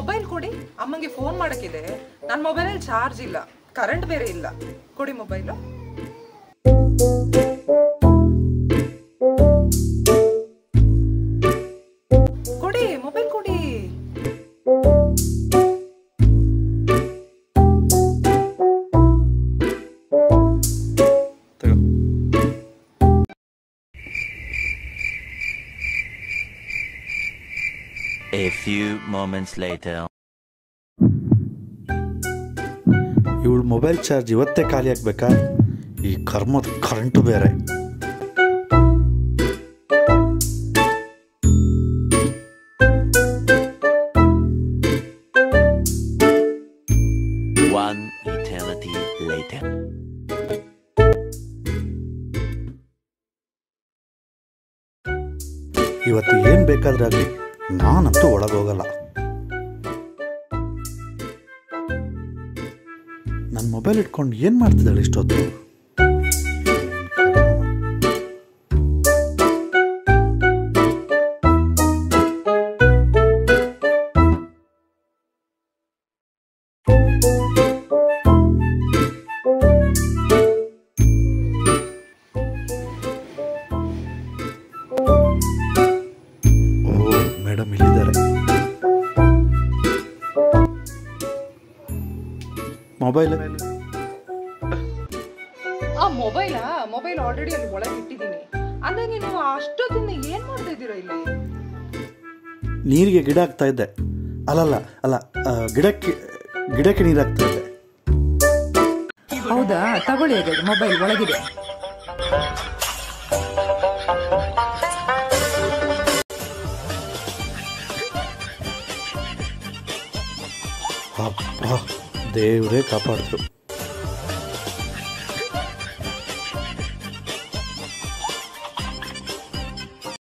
Mobile ಕೊಡಿ, ಅಮ್ಮಂಗೆ phone ಮಾಡಕ್ಕಿದೆ. ನನ್ನ ಮೊಬೈಲಲ್ಲಿ ಚಾರ್ಜ್ ಇಲ್ಲ, ಕರೆಂಟ್ ಬೇರೆ ಇಲ್ಲ. ಕೊಡಿ ಮೊಬೈಲು. ಕೊಡಿ ಮೊಬೈಲ್ ಕೊಡಿ. A few moments later. ಇವಳು ಮೊಬೈಲ್ ಚಾರ್ಜ್ ಇವತ್ತೇ ಖಾಲಿ ಆಗ್ಬೇಕಾ? ಈ ಕರ್ಮದ ಕರೆಂಟು ಬೇರೆ. One eternity later. ಇವತ್ತು ಏನು ಬೇಕಾದ್ರೆ ಆಗಲಿ, ನಾನಂತೂ ಒಳಗೋಗಲ್ಲ. ನನ್ನ ಮೊಬೈಲ್ ಇಟ್ಕೊಂಡು ಏನು ಮಾಡ್ತಿದ್ದಾಳೆ ಇಷ್ಟೊತ್ತು? ಮೇಡಮ್ ಇಲ್ಲಿದ್ದಾರೆ. ಮೊಬೈಲ್ ಮೊಬೈಲ್ ಆಲ್ರೆಡಿ ಅಲ್ಲಿ ಒಳಗೆ ಇಟ್ಟಿದ್ದೀನಿ. ಅಂದ್ರೆ ನೀವು ಅಷ್ಟೊತ್ತಿಂದ ಏನ್ ಮಾಡ್ತಾ ಇದ್ದೀರಾ ಇಲ್ಲಿ? ನೀರಿಗೆ ಗಿಡ ಹಾಕ್ತಾ ಇದ್ದೆ. ಅಲ್ಲ ಗಿಡಕ್ಕೆ ನೀರು ಹಾಕ್ತಾ ಇದ್ದೆ. ಹೌದಾ? ತಗೊಳ್ಳಿ, ಮೊಬೈಲ್ ಒಳಗಿದೆ. ಅಪ್ಪ, ದೇವರೇ ಕಾಪಾಡಿದ್ರು.